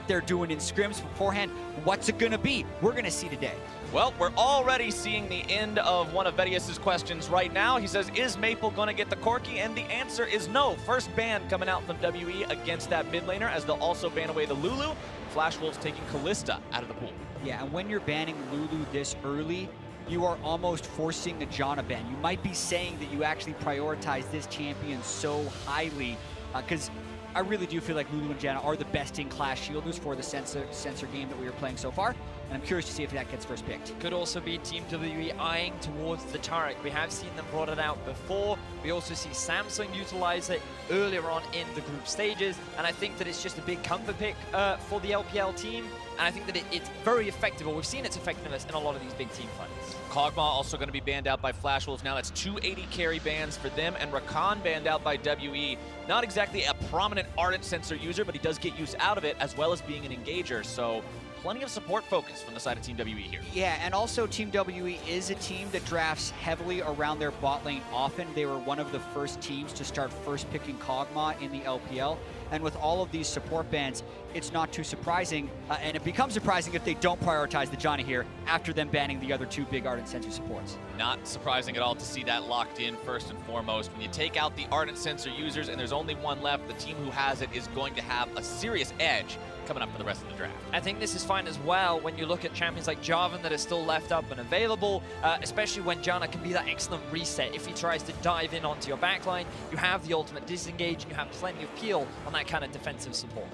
they're doing in scrims beforehand. What's it gonna be? We're gonna see today. Well, we're already seeing the end of one of Vedius' questions right now. He says, is Maple gonna get the Corki? And the answer is no. First ban coming out from WE against that mid laner, as they'll also ban away the Lulu. Flash Wolves taking Kalista out of the pool. Yeah, and when you're banning Lulu this early, you are almost forcing a Janna ban. You might be saying that you actually prioritize this champion so highly, because I really do feel like Lulu and Janna are the best-in-class shielders for the sensor game that we are playing so far, and I'm curious to see if that gets first picked. Could also be Team WE eyeing towards the Taric. We have seen them brought it out before. We also see Samsung utilize it earlier on in the group stages, and I think that it's just a big comfort pick for the LPL team, and I think that it's very effective. We've seen its effectiveness in a lot of these big team fights. Kog'Maw also going to be banned out by Flash Wolves. Now that's 2 AD carry bans for them, and Rakan banned out by WE. Not exactly a prominent Ardent sensor user, but he does get use out of it, as well as being an engager. So plenty of support focus from the side of Team WE here. Yeah, and also Team WE is a team that drafts heavily around their bot lane often. They were one of the first teams to start first picking Kog'Maw in the LPL. And with all of these support bans, it's not too surprising. And it becomes surprising if they don't prioritize the Janna here after them banning the other 2 big Ardent sensor supports. Not surprising at all to see that locked in first and foremost. When you take out the Ardent sensor users and there's only one left, the team who has it is going to have a serious edge coming up for the rest of the draft. I think this is fine as well when you look at champions like Jarvan that are still left up and available, especially when Janna can be that excellent reset. If he tries to dive in onto your backline, you have the ultimate disengage and you have plenty of peel on that kind of defensive support.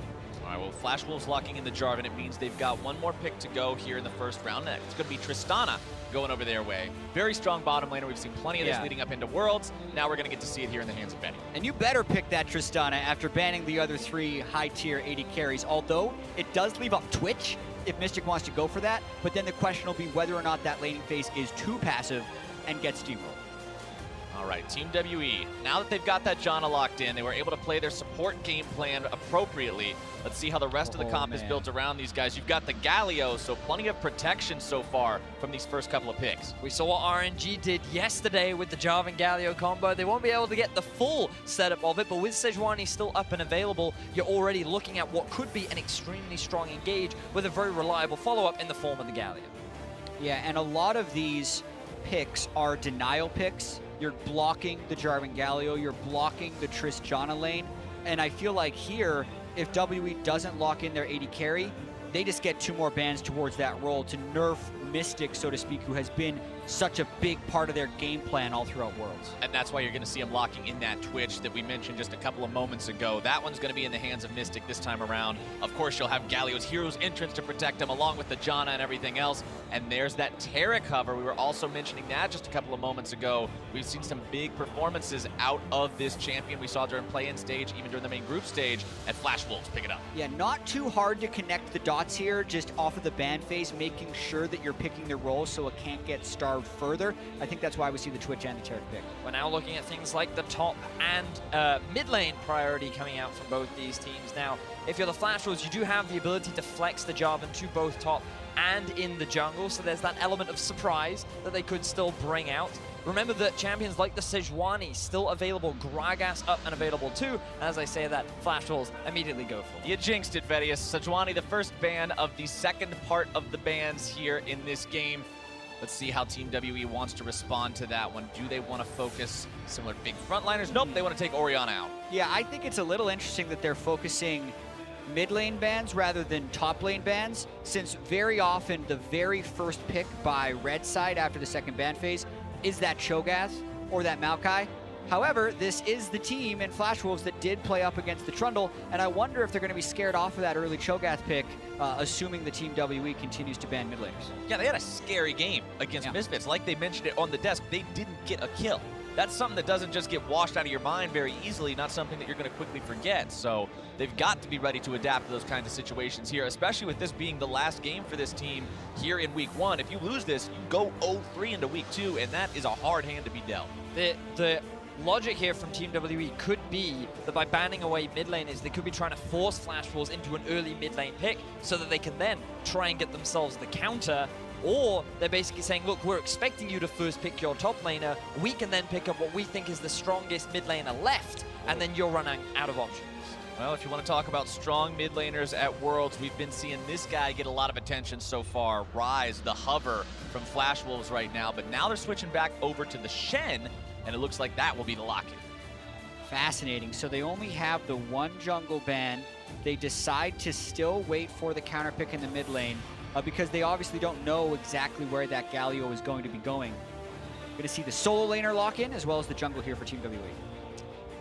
All right, well, Flash Wolves locking in the Jarvan. It means they've got one more pick to go here in the first round. It's going to be Tristana going over their way. Very strong bottom laner. We've seen plenty of this leading up into Worlds. Now we're going to get to see it here in the hands of Benny. And you better pick that Tristana after banning the other 3 high-tier AD carries, although it does leave up Twitch if Mystic wants to go for that, but then the question will be whether or not that laning phase is too passive and gets steamrolled. All right, Team WE, now that they've got that Janna locked in, they were able to play their support game plan appropriately. Let's see how the rest of the comp is built around these guys. You've got the Galio, so plenty of protection so far from these first couple of picks. We saw what RNG did yesterday with the Jarvan Galio combo. They won't be able to get the full setup of it, but with Sejuani still up and available, you're already looking at what could be an extremely strong engage with a very reliable follow-up in the form of the Galio. Yeah, and a lot of these picks are denial picks. You're blocking the Jarvan Galio, you're blocking the Tristana lane, and I feel like here, if WE doesn't lock in their AD carry, they just get 2 more bans towards that role to nerf Mystic, so to speak, who has been such a big part of their game plan all throughout Worlds. And that's why you're going to see him locking in that Twitch that we mentioned just a couple of moments ago. That one's going to be in the hands of Mystic this time around. Of course, you'll have Galio's Hero's Entrance to protect him, along with the Janna and everything else. And there's that Taric cover. We were also mentioning that just a couple of moments ago. We've seen some big performances out of this champion. We saw during play-in stage, even during the main group stage, and Flash Wolves pick it up. Yeah, not too hard to connect the dots here, just off of the ban phase, making sure that you're picking the role so it can't get starved further. I think that's why we see the Twitch and the Taric pick. We're now looking at things like the top and mid lane priority coming out from both these teams. Now, if you're the Flash Wolves, you do have the ability to flex the Jarvan to both top and in the jungle, so there's that element of surprise that they could still bring out. Remember that champions like the Sejuani still available, Gragas up and available too, and as I say that, Flash Wolves immediately go for it. You jinxed it, Vedius. Sejuani, the first ban of the second part of the bans here in this game. Let's see how Team WE wants to respond to that one. Do they want to focus similar big frontliners? Nope, they want to take Orianna out. Yeah, I think it's a little interesting that they're focusing mid lane bans rather than top lane bans, since very often the very first pick by red side after the second ban phase is that Cho'Gath or that Maokai. However, this is the team in Flash Wolves that did play up against the Trundle, and I wonder if they're going to be scared off of that early Cho'Gath pick, assuming the Team WE continues to ban mid laners. Yeah, they had a scary game against Misfits. Like they mentioned it on the desk, they didn't get a kill. That's something that doesn't just get washed out of your mind very easily, not something that you're going to quickly forget. So they've got to be ready to adapt to those kinds of situations here, especially with this being the last game for this team here in Week 1. If you lose this, you go 0-3 into Week 2, and that is a hard hand to be dealt. The logic here from Team WE could be that by banning away mid laners, they could be trying to force Flash Wolves into an early mid lane pick so that they can then try and get themselves the counter. Or they're basically saying, look, we're expecting you to first pick your top laner. We can then pick up what we think is the strongest mid laner left, and then you're running out of options. Well, if you want to talk about strong mid laners at Worlds, we've been seeing this guy get a lot of attention so far. Rise, the hover from Flash Wolves right now, but now they're switching back over to the Shen, and it looks like that will be the lock-in. Fascinating. So they only have the one jungle ban. They decide to still wait for the counter pick in the mid lane because they obviously don't know exactly where that Galio is going to be going. Going to see the solo laner lock in as well as the jungle here for Team WE.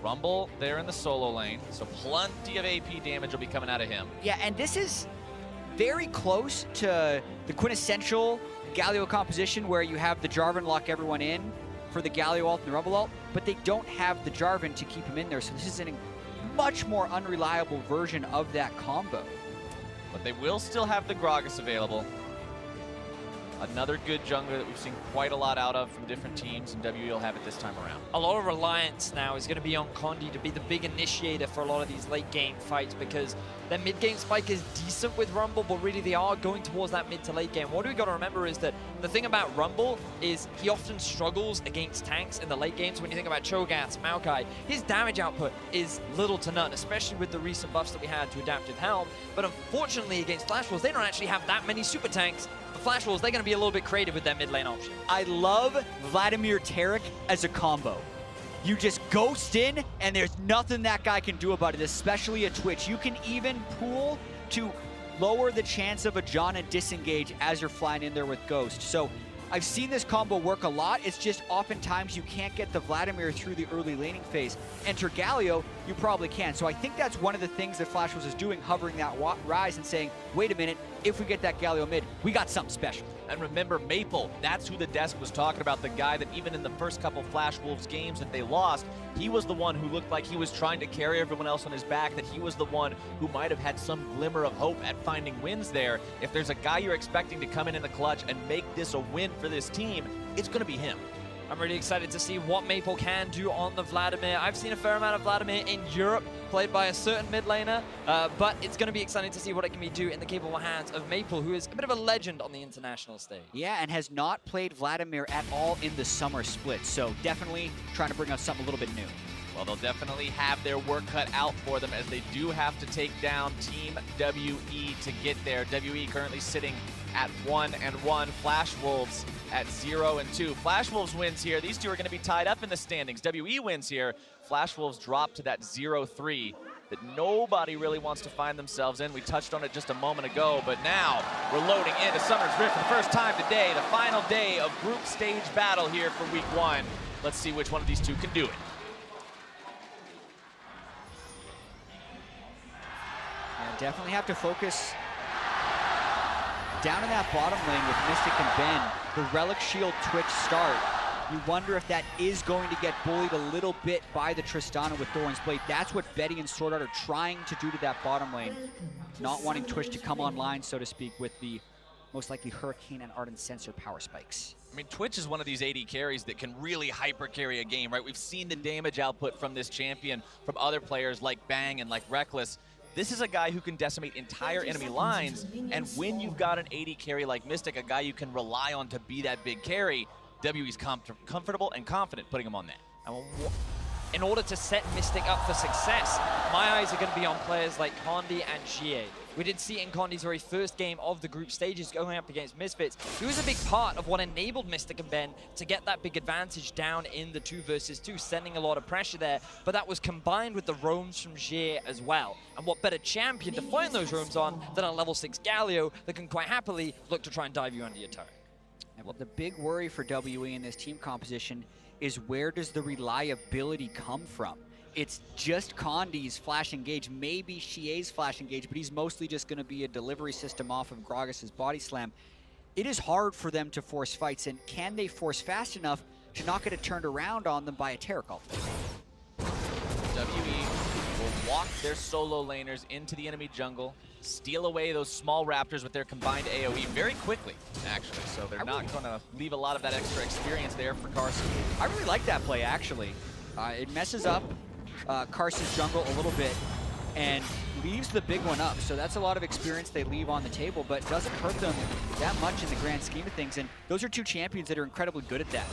Rumble there in the solo lane, so plenty of AP damage will be coming out of him. Yeah, and this is very close to the quintessential Galio composition where you have the Jarvan lock everyone in for the Galio ult and the Rumble ult, but they don't have the Jarvan to keep him in there, so this is a much more unreliable version of that combo. But they will still have the Gragas available. Another good jungler that we've seen quite a lot out of from different teams, and WE will have it this time around. A lot of reliance now is going to be on Condi to be the big initiator for a lot of these late game fights because their mid game spike is decent with Rumble, but really they are going towards that mid to late game. What we got to remember is that the thing about Rumble is he often struggles against tanks in the late games. When you think about Cho'Gath, Maokai, his damage output is little to none, especially with the recent buffs that we had to Adaptive Helm. But unfortunately against Flash Wolves, they don't actually have that many super tanks. The Flash Wolves, they're going to be a little bit creative with their mid lane option. I love Vladimir Taric as a combo. You just ghost in, and there's nothing that guy can do about it, especially at Twitch. You can even pool to lower the chance of a Janna disengage as you're flying in there with Ghost. So I've seen this combo work a lot. It's just oftentimes you can't get the Vladimir through the early laning phase. Enter Galio, you probably can. So I think that's one of the things that Flash Wolves is doing, hovering that Rise and saying, wait a minute, if we get that Galio mid, we got something special. And remember, Maple, that's who the desk was talking about, the guy that even in the first couple Flash Wolves games that they lost, he was the one who looked like he was trying to carry everyone else on his back, that he was the one who might have had some glimmer of hope at finding wins there. If there's a guy you're expecting to come in the clutch and make this a win for this team, it's going to be him. I'm really excited to see what Maple can do on the Vladimir. I've seen a fair amount of Vladimir in Europe, played by a certain mid laner, but it's going to be exciting to see what it can do in the capable hands of Maple, who is a bit of a legend on the international stage. Yeah, and has not played Vladimir at all in the summer split, so definitely trying to bring us something a little bit new. Well, they'll definitely have their work cut out for them as they do have to take down Team WE to get there. WE currently sitting at 1-1. Flash Wolves at 0-2. Flash Wolves wins here. These two are going to be tied up in the standings. WE wins here. Flash Wolves drop to that 0-3 that nobody really wants to find themselves in. We touched on it just a moment ago, but now we're loading into Summer's Rift for the first time today. The final day of group stage battle here for week 1. Let's see which one of these two can do it. Definitely have to focus down in that bottom lane with Mystic and Ben. The Relic Shield Twitch start. You wonder if that is going to get bullied a little bit by the Tristana with Thorin's Blade. That's what Betty and SwordArt are trying to do to that bottom lane. Not wanting Twitch to come online, so to speak, with the most likely Hurricane and Ardent Sensor power spikes. I mean, Twitch is one of these AD carries that can really hyper carry a game, right? We've seen the damage output from this champion from other players like Bang and like Reckless. This is a guy who can decimate entire enemy lines, and when you've got an AD carry like Mystic, a guy you can rely on to be that big carry, WE's comfortable and confident putting him on that. In order to set Mystic up for success, my eyes are going to be on players like Condi and Xiye. We did see in Condi's very first game of the group stages going up against Misfits. He was a big part of what enabled Mystic and Ben to get that big advantage down in the 2 versus 2, sending a lot of pressure there. But that was combined with the roams from Xiye as well. And what better champion to find those roams on than a level 6 Galio that can quite happily look to try and dive you under your turret. Well, the big worry for WE in this team composition is where does the reliability come from? It's just Condi's flash engage, maybe Xiye's flash engage, but he's mostly just going to be a delivery system off of Gragas' body slam. It is hard for them to force fights, and can they force fast enough to not get it turned around on them by a Taric ult? WE will walk their solo laners into the enemy jungle, steal away those small raptors with their combined AoE very quickly, actually. So they're not going to leave a lot of that extra experience there for Karsa. I really like that play, actually. It messes up Karsa's jungle a little bit and leaves the big one up. So that's a lot of experience they leave on the table, but doesn't hurt them that much in the grand scheme of things. And those are two champions that are incredibly good at that.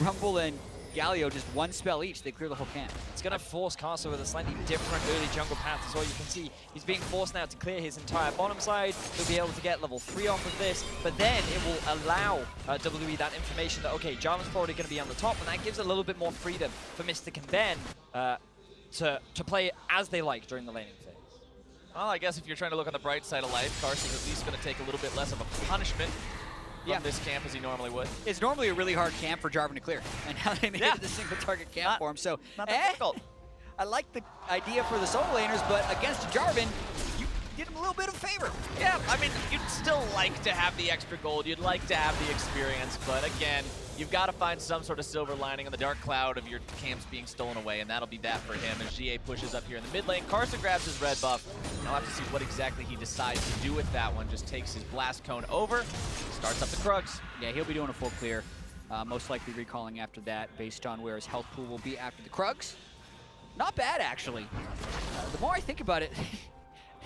Rumble and Galio just one spell each, they clear the whole camp. It's going to force Karsa with a slightly different early jungle path as well. You can see he's being forced now to clear his entire bottom side. He'll be able to get level 3 off of this, but then it will allow WE that information that, okay, Jarvan's probably going to be on the top, and that gives a little bit more freedom for Mystic and Ben to play as they like during the laning phase. Well, I guess if you're trying to look on the bright side of life, Karsa's at least going to take a little bit less of a punishment from this camp as he normally would. It's normally a really hard camp for Jarvan to clear, and now they made it a single target camp for him, so not that difficult. I like the idea for the solo laners, but against Jarvan, you did him a little bit of a favor. Yeah, I mean, you'd still like to have the extra gold, you'd like to have the experience, but again, you've got to find some sort of silver lining on the dark cloud of your camps being stolen away, and that'll be that for him as Xiye pushes up here in the mid lane. Karsa grabs his red buff. I'll have to see what exactly he decides to do with that one. Just takes his blast cone over, starts up the Krugs. Yeah, he'll be doing a full clear. Most likely recalling after that based on where his health pool will be after the Krugs. Not bad, actually. The more I think about it,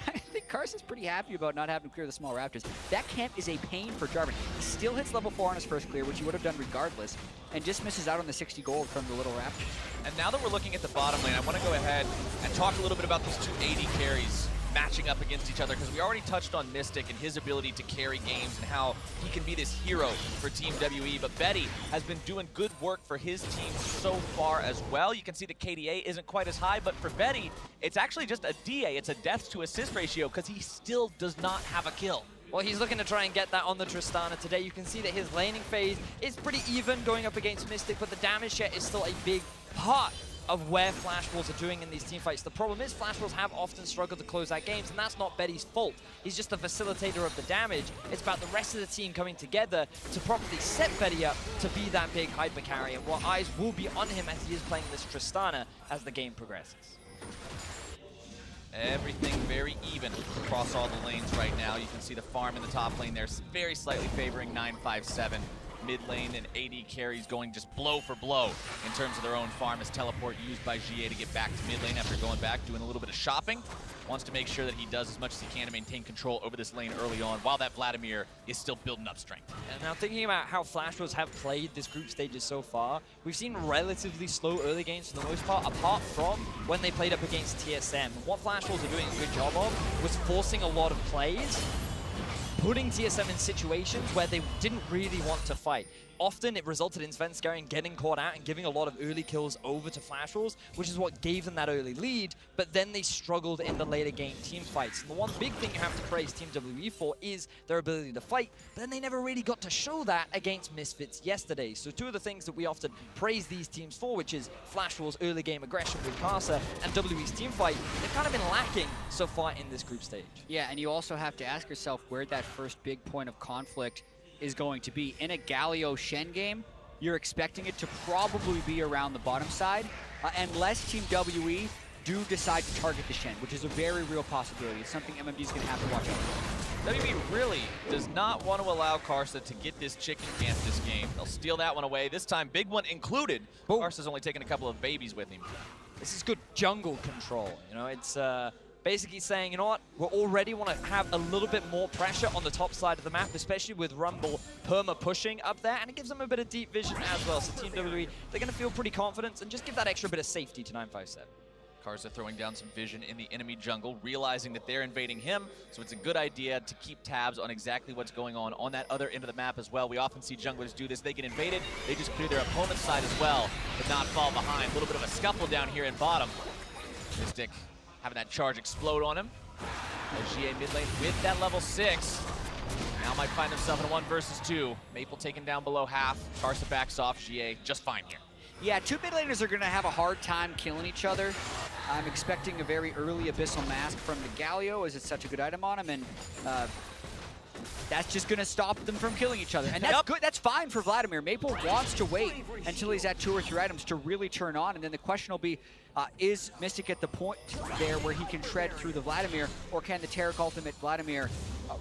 I think Karsa's pretty happy about not having to clear the small raptors. That camp is a pain for Jarvan. He still hits level 4 on his first clear, which he would have done regardless, and just misses out on the 60 gold from the little raptors. And now that we're looking at the bottom lane, I want to go ahead and talk a little bit about these two AD carries matching up against each other, because we already touched on Mystic and his ability to carry games and how he can be this hero for Team WE, but Vedi has been doing good work for his team so far as well. You can see the KDA isn't quite as high, but for Vedi, it's actually just a DA. It's a death to assist ratio, because he still does not have a kill. Well, he's looking to try and get that on the Tristana today. You can see that his laning phase is pretty even going up against Mystic, but the damage share is still a big part of where Flash Wolves are doing in these team fights. The problem is Flash Wolves have often struggled to close out games, and that's not Vedi's fault. He's just the facilitator of the damage. It's about the rest of the team coming together to properly set Vedi up to be that big hyper carry, and what eyes will be on him as he is playing this Tristana as the game progresses. Everything very even across all the lanes right now. You can see the farm in the top lane there, very slightly favoring 957. Mid lane and AD carries going just blow for blow in terms of their own farm, as teleport used by Xiye to get back to mid lane after going back, doing a little bit of shopping. Wants to make sure that he does as much as he can to maintain control over this lane early on, while that Vladimir is still building up strength. And now thinking about how Flash Wolves have played this group stages so far, we've seen relatively slow early games for the most part, apart from when they played up against TSM. What Flash Wolves are doing a good job of was forcing a lot of plays, putting TSM in situations where they didn't really want to fight. Often it resulted in Svenskeren getting caught out and giving a lot of early kills over to Flash Wolves, which is what gave them that early lead, but then they struggled in the later game team fights. And the one big thing you have to praise Team WE for is their ability to fight, but then they never really got to show that against Misfits yesterday. So two of the things that we often praise these teams for, which is Flash Wolves' early game aggression with Karsa and WE's team fight, they've kind of been lacking so far in this group stage. Yeah, and you also have to ask yourself where that first big point of conflict is going to be. In a Galio Shen game, you're expecting it to probably be around the bottom side, unless Team WE do decide to target the Shen, which is a very real possibility. It's something MMD is going to have to watch out for. WE really does not want to allow Karsa to get this chicken camp this game. They'll steal that one away. This time, big one included. Karsa's only taking a couple of babies with him. This is good jungle control. You know, it's basically saying, you know what, we already want to have a little bit more pressure on the top side of the map, especially with Rumble perma pushing up there, and it gives them a bit of deep vision as well. So Team WE, they're going to feel pretty confident and just give that extra bit of safety to 957. Karsa throwing down some vision in the enemy jungle, realizing that they're invading him, so it's a good idea to keep tabs on exactly what's going on that other end of the map as well. We often see junglers do this. They get invaded, they just clear their opponent's side as well, but not fall behind. A little bit of a scuffle down here in bottom. Mystic having that charge explode on him. Xiye mid lane with that level 6. Now might find himself in a 1 versus 2. Maple taken down below half. Karsa backs off. Xiye just fine here. Yeah, two mid laners are going to have a hard time killing each other. I'm expecting a very early Abyssal Mask from the Galio, as it's such a good item on him, and that's just going to stop them from killing each other. And that's good. That's fine for Vladimir. Maple wants to wait until he's at 2 or 3 items to really turn on, and then the question will be, is Mystic at the point there where he can tread through the Vladimir, or can the Taric ultimate Vladimir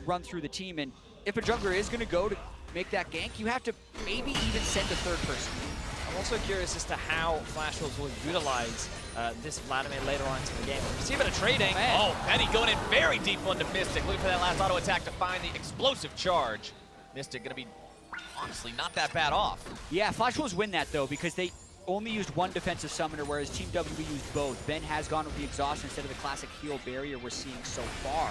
run through the team? And if a jungler is going to go to make that gank, you have to maybe even send a third person. I'm also curious as to how Flash Wolves will utilize this Vladimir later on into the game. We see a bit of trading. Oh, Vedi going in very deep onto Mystic, looking for that last auto attack to find the explosive charge. Mystic going to be, honestly, not that bad off. Yeah, Flash Wolves win that, though, because they only used one defensive summoner, whereas Team WE used both. Ben has gone with the exhaust instead of the classic heal barrier we're seeing so far.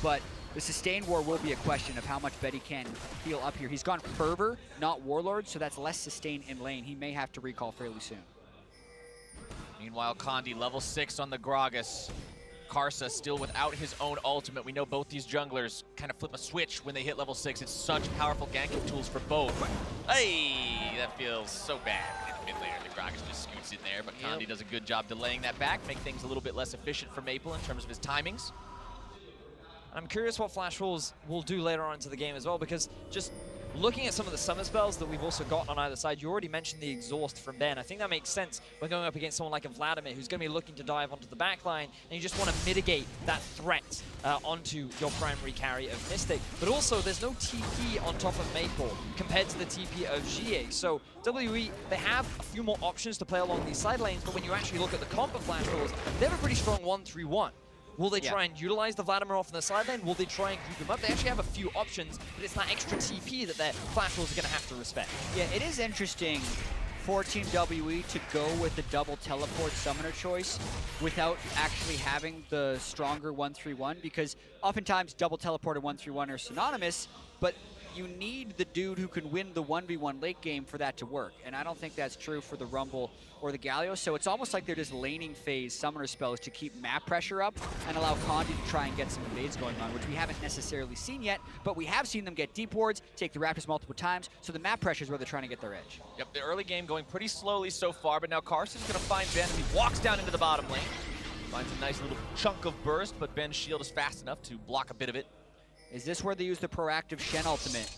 But the sustain war will be a question of how much Betty can heal up here. He's gone Fervor, not Warlord, so that's less sustain in lane. He may have to recall fairly soon. Meanwhile, Condi, level 6 on the Gragas. Karsa still without his own ultimate. We know both these junglers kind of flip a switch when they hit level 6. It's such powerful ganking tools for both. Hey, that feels so bad in the mid laner. The Gragas just scoots in there, but Condi does a good job delaying that back, make things a little bit less efficient for Maple in terms of his timings. I'm curious what Flash Wolves will do later on into the game as well, because just looking at some of the summon spells that we've also got on either side, you already mentioned the exhaust from Ben. I think that makes sense when going up against someone like a Vladimir who's going to be looking to dive onto the backline, and you just want to mitigate that threat onto your primary carry of Mystic. But also, there's no TP on top of Maple compared to the TP of Xiye. So WE, they have a few more options to play along these side lanes, but when you actually look at the comp of Flash Wolves, they have a pretty strong 1-3-1. Will they try and utilize the Vladimir off on the side lane? Will they try and group him up? They actually have a few options, but it's that extra TP that their Flash Wolves are going to have to respect. Yeah, it is interesting for Team WE to go with the double teleport summoner choice without actually having the stronger 1-3-1, because oftentimes double teleport and 1-3-1 are synonymous, but you need the dude who can win the 1v1 late game for that to work. And I don't think that's true for the Rumble or the Galio. So it's almost like they're just laning phase summoner spells to keep map pressure up and allow Condi to try and get some invades going on, which we haven't necessarily seen yet, but we have seen them get deep wards, take the Raptors multiple times. So the map pressure is where they're trying to get their edge. Yep, the early game going pretty slowly so far, but now Karsa's going to find Ben as he walks down into the bottom lane. Finds a nice little chunk of burst, but Ben's shield is fast enough to block a bit of it. Is this where they use the proactive Shen ultimate?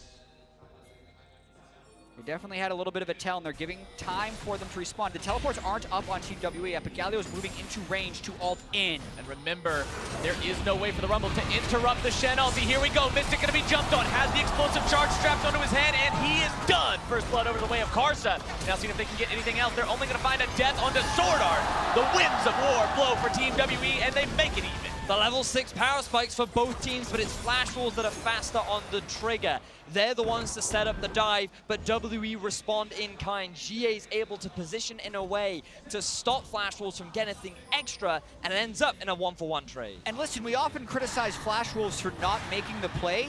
They definitely had a little bit of a tell, and they're giving time for them to respawn. The teleports aren't up on Team WE yet, but Galio is moving into range to ult in. And remember, there is no way for the Rumble to interrupt the Shen ulti. Here we go. Mystic going to be jumped on, has the explosive charge strapped onto his head, and he is done. First blood over the way of Karsa. Now seeing if they can get anything else. They're only going to find a death onto SwordArt. The winds of war blow for Team WE, and they make it even. The level 6 power spikes for both teams, but it's Flash Wolves that are faster on the trigger. They're the ones to set up the dive, but WE respond in kind. Xiye is able to position in a way to stop Flash Wolves from getting anything extra, and it ends up in a 1-for-1 trade. And listen, we often criticize Flash Wolves for not making the play.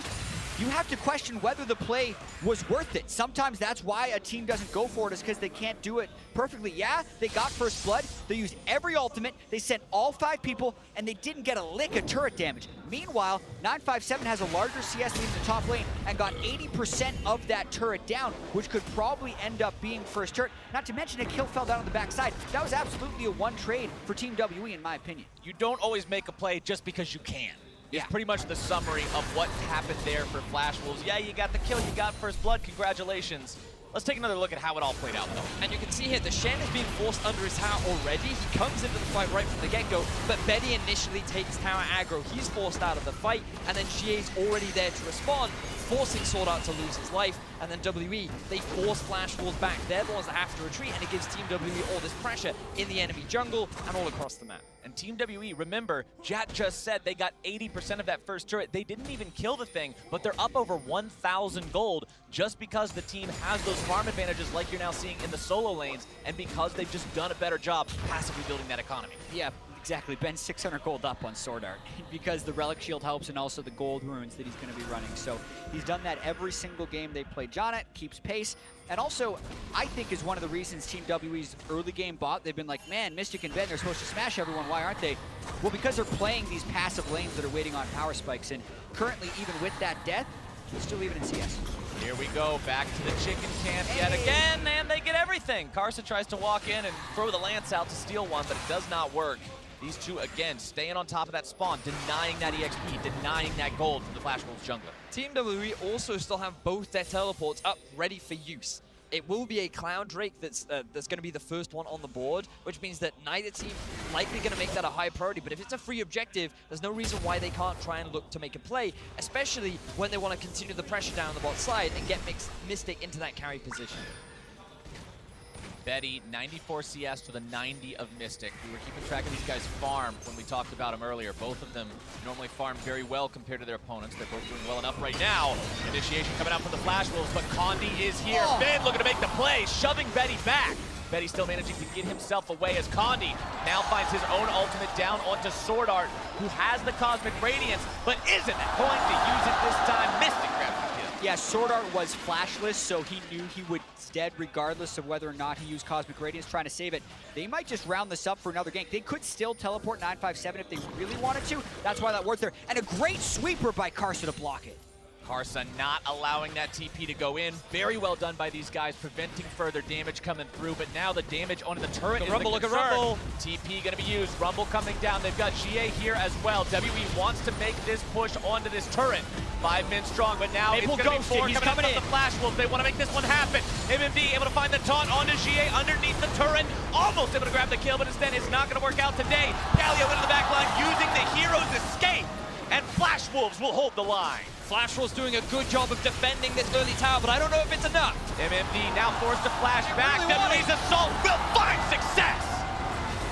You have to question whether the play was worth it. Sometimes that's why a team doesn't go for it, is because they can't do it perfectly. Yeah, they got first blood, they used every ultimate, they sent all 5 people, and they didn't get a lick of turret damage. Meanwhile, 957 has a larger CS lead in the top lane and got 80% of that turret down, which could probably end up being first turret. Not to mention a kill fell down on the backside. That was absolutely a one trade for Team WE, in my opinion. You don't always make a play just because you can. It's pretty much the summary of what happened there for Flash Wolves. Yeah, you got the kill, you got first blood, congratulations. Let's take another look at how it all played out, though. And you can see here, the Shen is being forced under his tower already. He comes into the fight right from the get-go, but Betty initially takes tower aggro. He's forced out of the fight, and then Xiye's already there to respond, forcing SwordArt to lose his life. And then WE, they force Flash Wolves back. They're the ones that have to retreat, and it gives Team WE all this pressure in the enemy jungle and all across the map. And Team WE, remember, Jatt just said they got 80% of that first turret. They didn't even kill the thing, but they're up over 1,000 gold just because the team has those farm advantages like you're now seeing in the solo lanes, and because they've just done a better job passively building that economy. Yeah, exactly. Ben's 600 gold up on SwordArt because the Relic Shield helps, and also the gold runes that he's going to be running. So he's done that every single game they play. Janna keeps pace. And also, I think is one of the reasons Team WE's early game bot, they've been like, man, Mystic and Ben, they're supposed to smash everyone. Why aren't they? Well, because they're playing these passive lanes that are waiting on power spikes. And currently, even with that death, he's still even in CS. Here we go, back to the chicken camp yet again, and they get everything. Karsa tries to walk in and throw the lance out to steal one, but it does not work. These two, again, staying on top of that spawn, denying that EXP, denying that gold from the Flash Wolves jungler. Team WE also still have both their teleports up, ready for use. It will be a Cloud Drake that's going to be the first one on the board, which means that neither team likely going to make that a high priority. But if it's a free objective, there's no reason why they can't try and look to make a play, especially when they want to continue the pressure down the bot side and get Mystic into that carry position. Betty, 94 CS to the 90 of Mystic. We were keeping track of these guys' farm when we talked about them earlier. Both of them normally farm very well compared to their opponents. They're both doing well enough right now. Initiation coming out from the Flash Wolves, but Condi is here. Ben looking to make the play, shoving Betty back. Betty still managing to get himself away as Condi now finds his own ultimate down onto SwordArt, who has the Cosmic Radiance, but isn't going to use it this time. Mystic grabs the kill. Yeah, SwordArt was flashless, so he knew he was dead regardless of whether or not he used Cosmic Radiance trying to save it. They might just round this up for another gank. They could still teleport 957 if they really wanted to. That's why that worked there. And a great sweeper by Karsa to block it. Karsa not allowing that TP to go in. Very well done by these guys, preventing further damage coming through. But now the damage onto the turret is Rumble, the look at concern. Rumble. TP going to be used. Rumble coming down. They've got Xiye here as well. WE wants to make this push onto this turret. 5 men strong, but now Maple it's going to be 4 He's coming coming in from the Flash Wolves. They want to make this one happen. MMD able to find the taunt onto Xiye underneath the turret. Almost able to grab the kill, but instead it's not going to work out today. Galio into the back line using the hero's escape. And Flash Wolves will hold the line. Flash was doing a good job of defending this early tower, but I don't know if it's enough. MMD now forced to flash back. WE's assault will find success.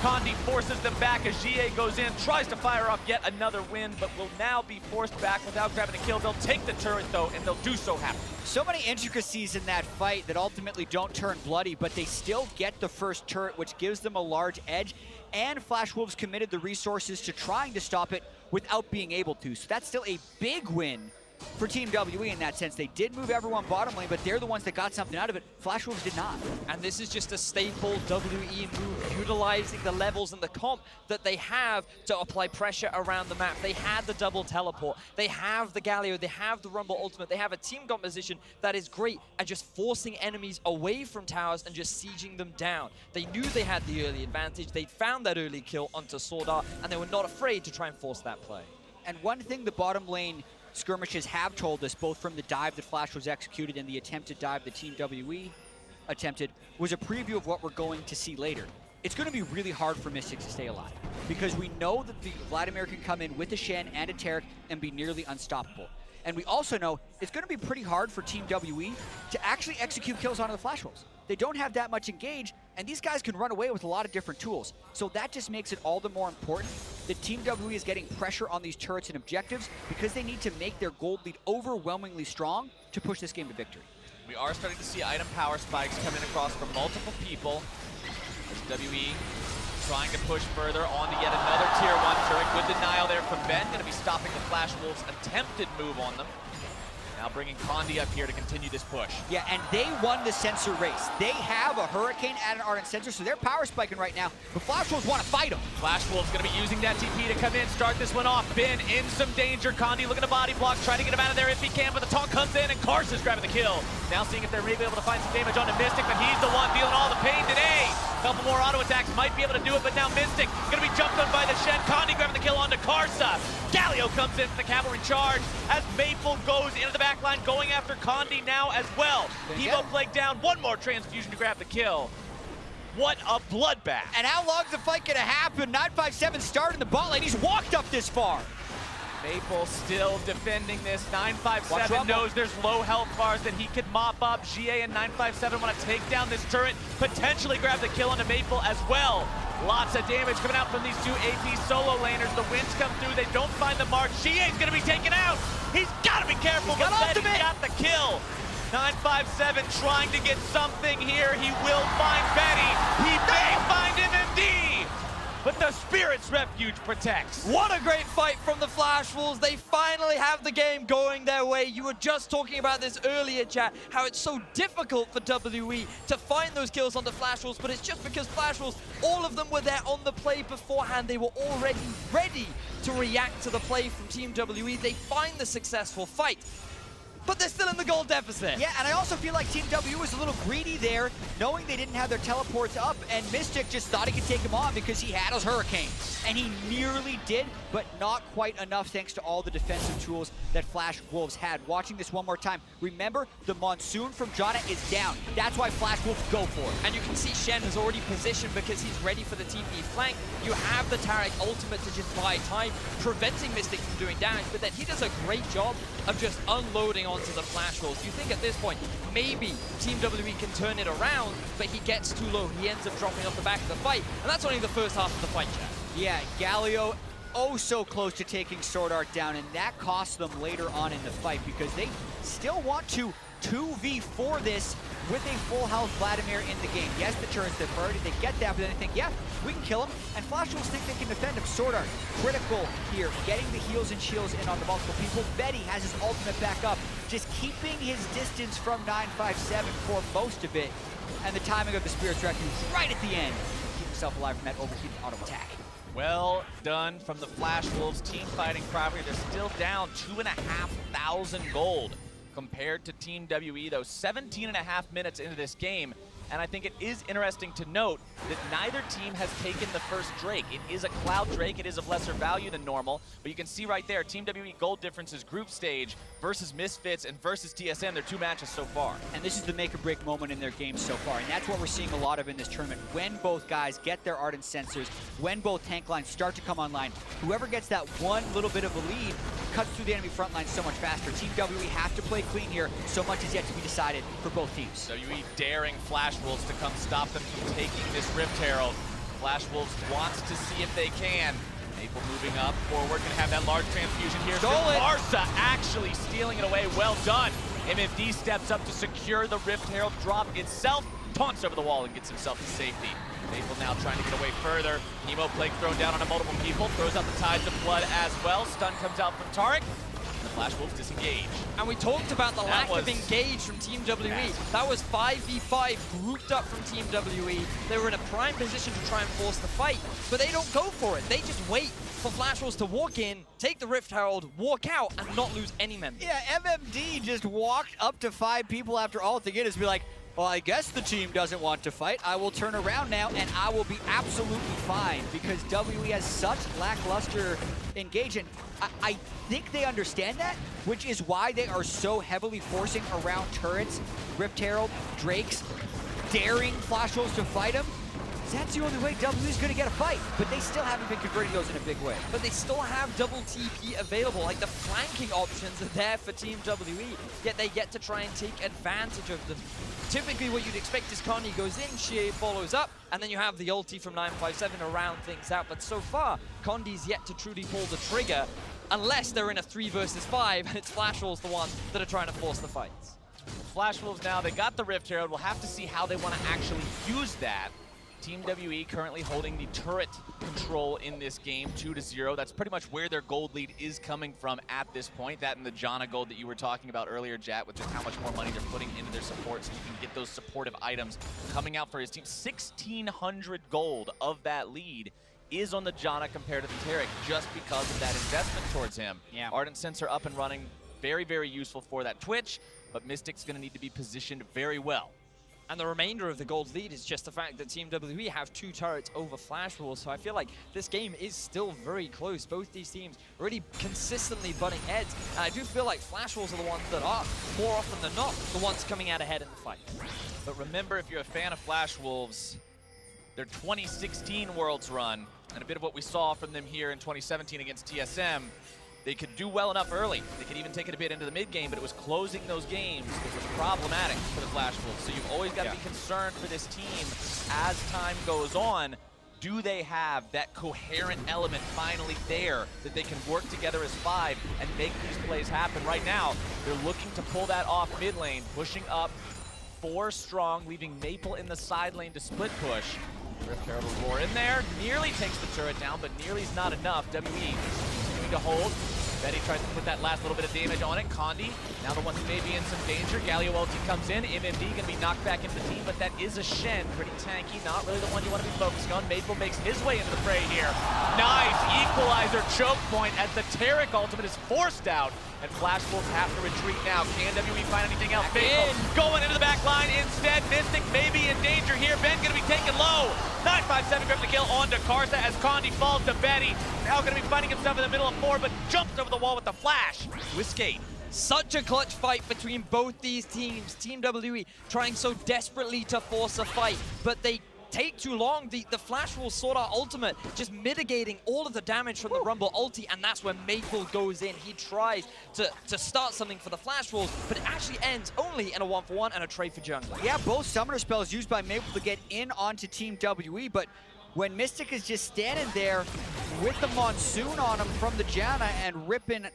Condi forces them back as Xiye goes in, tries to fire off yet another win, but will now be forced back without grabbing the kill. They'll take the turret though, and they'll do so happily. So many intricacies in that fight that ultimately don't turn bloody, but they still get the first turret, which gives them a large edge. And Flash Wolves committed the resources to trying to stop it without being able to. So that's still a big win for Team WE in that sense. They did move everyone bottom lane, but they're the ones that got something out of it. Flash Wolves did not. And this is just a staple WE move, utilizing the levels and the comp that they have to apply pressure around the map. They had the double teleport, they have the Galio, they have the Rumble ultimate, they have a team composition that is great at just forcing enemies away from towers and just sieging them down. They knew they had the early advantage, they found that early kill onto SwordArt, and they were not afraid to try and force that play. And one thing the bottom lane skirmishes have told us, both from the dive that Flash was executed and the attempted dive that Team WE attempted, was a preview of what we're going to see later. It's going to be really hard for Mystic to stay alive, because we know that the Vladimir can come in with a Shen and a Taric and be nearly unstoppable. And we also know it's going to be pretty hard for Team WE to actually execute kills onto the Flash Wolves. They don't have that much engage, and these guys can run away with a lot of different tools. So that just makes it all the more important that Team WE is getting pressure on these turrets and objectives, because they need to make their gold lead overwhelmingly strong to push this game to victory. We are starting to see item power spikes coming across from multiple people as WE trying to push further onto yet another tier 1 turret. Good denial there from Ben. Going to be stopping the Flash Wolves' attempted move on them. Now bringing Condi up here to continue this push. Yeah, and they won the sensor race. They have a Hurricane and an Ardent sensor, so they're power spiking right now. The Flash Wolves want to fight them. Flash Wolves going to be using that TP to come in, start this one off. Ben in some danger. Condi looking to body block, trying to get him out of there if he can, but the taunt comes in and Karsa's grabbing the kill. Now seeing if they're maybe able to find some damage onto Mystic, but he's the one dealing all the pain today. Couple more auto attacks might be able to do it, but now Mystic going to be jumped on by the Shen. Condi grabbing the kill onto Karsa. Galio comes in for the cavalry charge as Maple goes into the back line, going after Condi now as well. Evo Plague down, one more transfusion to grab the kill. What a bloodbath. And how long is the fight gonna happen? 957 started in the bot lane. He's walked up this far. Maple still defending this. 957 knows there's low health bars that he could mop up. Xiye and 957 want to take down this turret, potentially grab the kill onto Maple as well. Lots of damage coming out from these two AP solo laners. The winds come through, they don't find the mark. Xiye's gonna be taken out. He's gotta be careful, but Vedius got the kill. 957 trying to get something here. He will find Betty. He may find MMD. But the Spirit's Refuge protects. What a great fight from the Flash Wolves. They finally have the game going their way. You were just talking about this earlier, Jatt, how it's so difficult for WE to find those kills on the Flash Wolves, but it's just because Flash Wolves, all of them were there on the play beforehand. They were already ready to react to the play from Team WE. They find the successful fight, but they're still in the goal deficit. Yeah, and I also feel like Team W was a little greedy there, knowing they didn't have their teleports up, and Mystic just thought he could take him on because he had his Hurricane. And he nearly did, but not quite enough thanks to all the defensive tools that Flash Wolves had. Watching this one more time, remember, the Monsoon from Janna is down. That's why Flash Wolves go for it. And you can see Shen has already positioned because he's ready for the TP flank. You have the Taric ultimate to just buy time, preventing Mystic from doing damage, but then he does a great job of just unloading onto the Flash Wolves. You think at this point, maybe Team WE can turn it around, but he gets too low. He ends up dropping off the back of the fight, and that's only the first half of the fight, Jatt. Yeah, Galio, oh so close to taking SwordArt down, and that costs them later on in the fight because they still want to 2v4 this with a full health Vladimir in the game. Yes, the turret's their priority, they get that, but then they think, yeah, we can kill him, and Flash Wolves think they can defend him. SwordArt, critical here, getting the heals and shields in on the multiple people. Vedi has his ultimate back up, just keeping his distance from 957 for most of it, and the timing of the Spirit's Refuge right at the end. Keep himself alive from that overheated auto attack. Well done from the Flash Wolves team fighting properly. They're still down 2,500 gold compared to Team WE, though 17.5 minutes into this game. And I think it is interesting to note that neither team has taken the first Drake. It is a Cloud Drake, it is of lesser value than normal, but you can see right there, Team WE gold differences group stage versus Misfits and versus TSM, their 2 matches so far. And this is the make or break moment in their game so far, and that's what we're seeing a lot of in this tournament. When both guys get their ardent sensors, when both tank lines start to come online, whoever gets that one little bit of a lead cuts through the enemy front line so much faster. Team WE have to play clean here, so much is yet to be decided for both teams. WE daring Flash Wolves to come stop them from taking this Rift Herald. Flash Wolves wants to see if they can. Maple moving up forward, gonna have that large transfusion here. Karsa actually stealing it away, well done. MFD steps up to secure the Rift Herald drop itself, taunts over the wall and gets himself to safety. Maple now trying to get away further. Chemo Plague thrown down on multiple people, throws out the Tides of Blood as well. Stun comes out from Taric. The Flash Wolves disengage. And we talked about the lack of engage from Team WE. That was 5v5 grouped up from Team WE. They were in a prime position to try and force the fight, but they don't go for it. They just wait for Flash Wolves to walk in, take the Rift Herald, walk out, and not lose any members. Yeah, MMD just walked up to 5 people after ulting it to be like, well, I guess the team doesn't want to fight. I will turn around now, and I will be absolutely fine, because WE has such lackluster engagement. I think they understand that, which is why they are so heavily forcing around turrets, Rift Herald, Drakes, daring Flash Wolves to fight him. That's the only way WE is going to get a fight, but they still haven't been converting those in a big way. But they still have double TP available, like the flanking options are there for Team WE, yet they get to try and take advantage of them. Typically what you'd expect is condi goes in, Xiye follows up, and then you have the ulti from 957 to round things out. But so far, condi's yet to truly pull the trigger, unless they're in a 3 versus 5, and it's Flash Wolves the ones that are trying to force the fights. Flash Wolves now, they got the Rift Herald. We'll have to see how they want to actually use that. Team WE currently holding the turret control in this game, 2-0. That's pretty much where their gold lead is coming from at this point. That and the Janna gold that you were talking about earlier, Jatt, with just how much more money they're putting into their support so you can get those supportive items coming out for his team. 1,600 gold of that lead is on the Janna compared to the Taric just because of that investment towards him. Yeah. Ardent Sensor up and running, very, very useful for that Twitch, but Mystic's going to need to be positioned very well. And the remainder of the gold lead is just the fact that Team WE have 2 turrets over Flash Wolves, so I feel like this game is still very close. Both these teams really consistently butting heads, and I do feel like Flash Wolves are the ones that are, more often than not, the ones coming out ahead in the fight. But remember, if you're a fan of Flash Wolves, their 2016 Worlds run, and a bit of what we saw from them here in 2017 against TSM, they could do well enough early. They could even take it a bit into the mid game, but it was closing those games that was problematic for the Flash Wolves. So you've always got to be concerned for this team as time goes on. Do they have that coherent element finally there that they can work together as 5 and make these plays happen? Right now, they're looking to pull that off mid lane, pushing up 4 strong, leaving Maple in the side lane to split push. Rift Herald will roar in there, nearly takes the turret down, but nearly's not enough. WE continuing to hold. Vedi tries to put that last little bit of damage on it. Condi, now the one who may be in some danger. Galio ulti comes in. MMD going to be knocked back into the team, but that is a Shen. Pretty tanky, not really the one you want to be focusing on. Maple makes his way into the fray here. Nice equalizer choke point as the Taric ultimate is forced out. And Flash Wolves have to retreat now. Can WE find anything else? Going into the back line instead. Mystic may be in danger here. Ben going to be taken low. 957 grip the kill onto Karsa as Condi falls to Vedi. Now going to be finding himself in the middle of 4, but jumps over the wall with the flash to escape. Such a clutch fight between both these teams. Team WE trying so desperately to force a fight, but they take too long. The Flash Wolves SwordArt ultimate just mitigating all of the damage from the Rumble ulti, and that's when Maple goes in. He tries to start something for the Flash Wolves, but it actually ends only in a 1-for-1 and a trade for jungle. Yeah, both summoner spells used by Maple to get in onto Team WE, but when Mystic is just standing there with the Monsoon on him from the Janna and ripping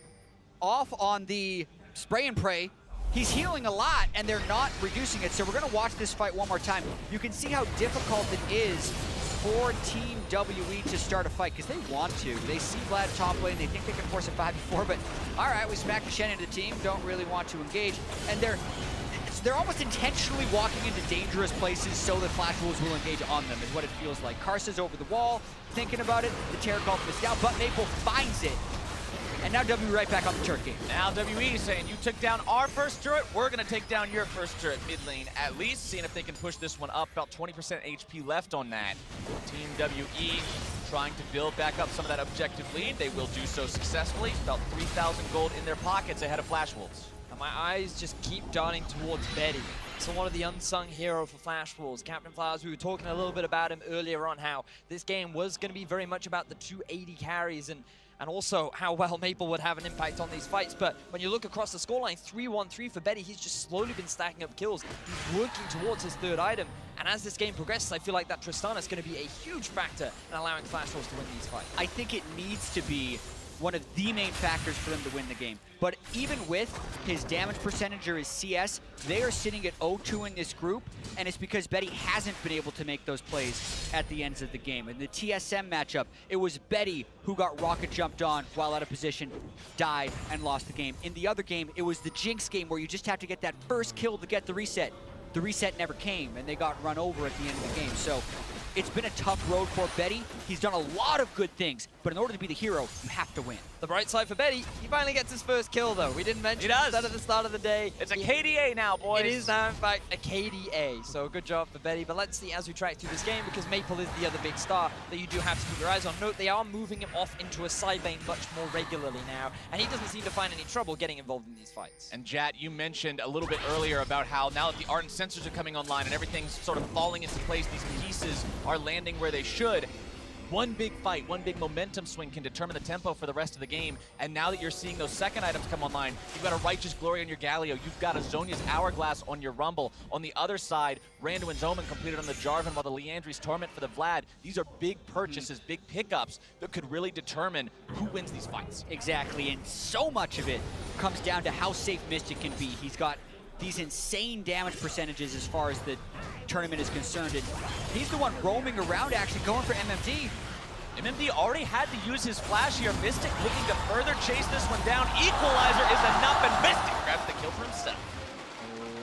off on the spray and pray, he's healing a lot, and they're not reducing it. So we're gonna watch this fight one more time. You can see how difficult it is for Team WE to start a fight, because they want to. They see Vlad top lane, they think they can force a 5v4, but all right, we smacked the Shen into the team, don't really want to engage, and they're almost intentionally walking into dangerous places so that Flash Wolves will engage on them, is what it feels like. Karsa's over the wall, thinking about it, the Taric ult missed out, but Maple finds it. And now WE right back on the turret game. Now WE saying, you took down our first turret, we're going to take down your first turret mid lane at least, seeing if they can push this one up. About 20% HP left on that. Team WE trying to build back up some of that objective lead. They will do so successfully. About 3,000 gold in their pockets ahead of Flash Wolves. And my eyes just keep darting towards Betty. So one of the unsung hero for Flash Wolves. Captain Flowers, we were talking a little bit about him earlier on, how this game was going to be very much about the 280 carries and also how well Maple would have an impact on these fights. But when you look across the scoreline, 3-1-3 for Betty, he's just slowly been stacking up kills. He's working towards his third item. And as this game progresses, I feel like that Tristana is going to be a huge factor in allowing Flash Wolves to win these fights. I think it needs to be one of the main factors for them to win the game. But even with his damage percentage or his CS, they are sitting at 0-2 in this group, and it's because Betty hasn't been able to make those plays at the ends of the game. In the TSM matchup, it was Betty who got rocket jumped on while out of position, died, and lost the game. In the other game, it was the Jinx game where you just have to get that first kill to get the reset. The reset never came, and they got run over at the end of the game. So it's been a tough road for Betty. He's done a lot of good things, but in order to be the hero, you have to win. The bright side for Betty, he finally gets his first kill, though. We didn't mention that at the start of the day. It's a KDA now, boys. It is now, in fact, a KDA. So good job for Betty. But let's see as we track through this game, because Maple is the other big star that you do have to keep your eyes on. Note, they are moving him off into a side lane much more regularly now, and he doesn't seem to find any trouble getting involved in these fights. And Jatt, you mentioned a little bit earlier about how now that the Ornn sensors are coming online and everything's sort of falling into place, these pieces are landing where they should. One big fight, one big momentum swing can determine the tempo for the rest of the game. And now that you're seeing those second items come online, you've got a Righteous Glory on your Galio, you've got a Zhonya's Hourglass on your Rumble. On the other side, Randuin's Omen completed on the Jarvan, while the Liandry's Torment for the Vlad. These are big purchases, big pickups that could really determine who wins these fights. Exactly, and so much of it comes down to how safe Mystic can be. He's got these insane damage percentages as far as the tournament is concerned, and he's the one roaming around actually going for MMD. MMD already had to use his flash here. Mystic looking to further chase this one down. Equalizer is enough, and Mystic grabs the kill for himself.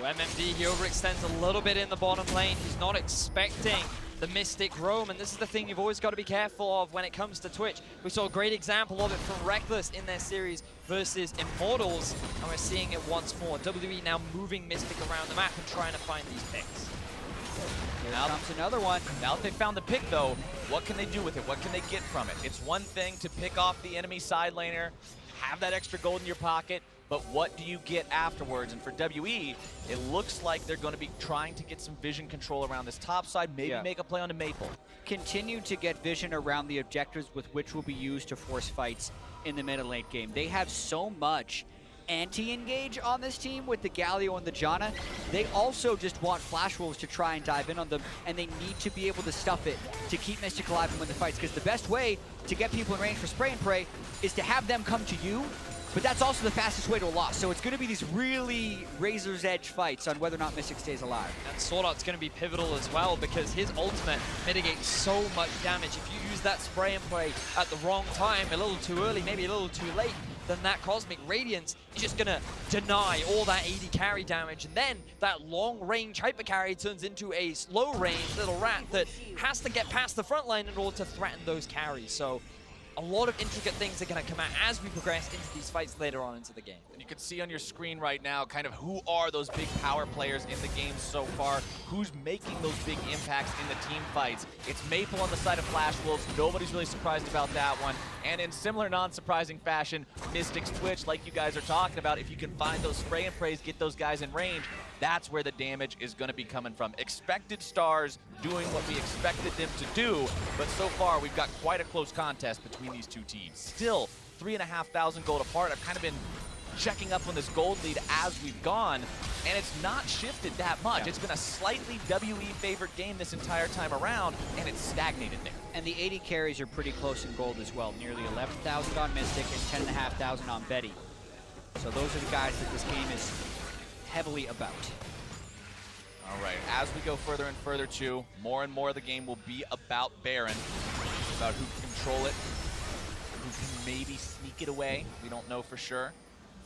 Ooh, MMD, he overextends a little bit in the bottom lane. He's not expecting the Mystic roam, and this is the thing you've always got to be careful of when it comes to Twitch. We saw a great example of it from Reckless in their series versus Immortals, and we're seeing it once more. WE now moving Mystic around the map and trying to find these picks. Here comes another one. Now that they found the pick, though, what can they do with it? What can they get from it? It's one thing to pick off the enemy side laner, have that extra gold in your pocket, but what do you get afterwards? And for WE, it looks like they're going to be trying to get some vision control around this top side, maybe make a play on the Maple. Continue to get vision around the objectives with which will be used to force fights in the mid and late game. They have so much anti-engage on this team with the Galio and the Janna. They also just want Flash Wolves to try and dive in on them, and they need to be able to stuff it to keep Mystic alive and win the fights, because the best way to get people in range for spray and pray is to have them come to you, but that's also the fastest way to a loss. So it's going to be these really razor's edge fights on whether or not Mystic stays alive. And SwordArt's going to be pivotal as well, because his ultimate mitigates so much damage. If you use that spray and pray at the wrong time, a little too early, maybe a little too late, then that Cosmic Radiance is just gonna deny all that AD carry damage, and then that long-range hyper carry turns into a slow-range little rat that has to get past the front line in order to threaten those carries. So a lot of intricate things are gonna come out as we progress into these fights later on into the game. And you can see on your screen right now kind of who are those big power players in the game so far, who's making those big impacts in the team fights. It's Maple on the side of Flash Wolves. Nobody's really surprised about that one. And in similar non-surprising fashion, Mystic's Twitch, like you guys are talking about, if you can find those spray and prays, get those guys in range, that's where the damage is going to be coming from. Expected stars doing what we expected them to do, but so far we've got quite a close contest between these two teams. Still 3,500 gold apart. I've kind of been checking up on this gold lead as we've gone, and it's not shifted that much. It's been a slightly WE favored game this entire time around, and it's stagnated there. And the 80 carries are pretty close in gold as well. Nearly 11,000 on Mystic and 10,500 on Betty. So those are the guys that this game is heavily about. All right, as we go further and further too, more and more of the game will be about Baron, about who can control it, who can maybe sneak it away. We don't know for sure.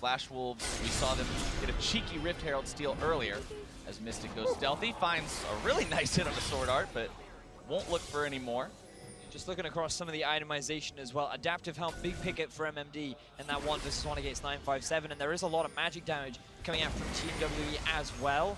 Flash Wolves, we saw them get a cheeky Rift Herald steal earlier as Mystic goes stealthy, finds a really nice hit on the SwordArt, but won't look for any more. Just looking across some of the itemization as well. Adaptive Helm, big picket for MMD in that 1 versus 1 against 957, and there is a lot of magic damage coming out from Team WE as well.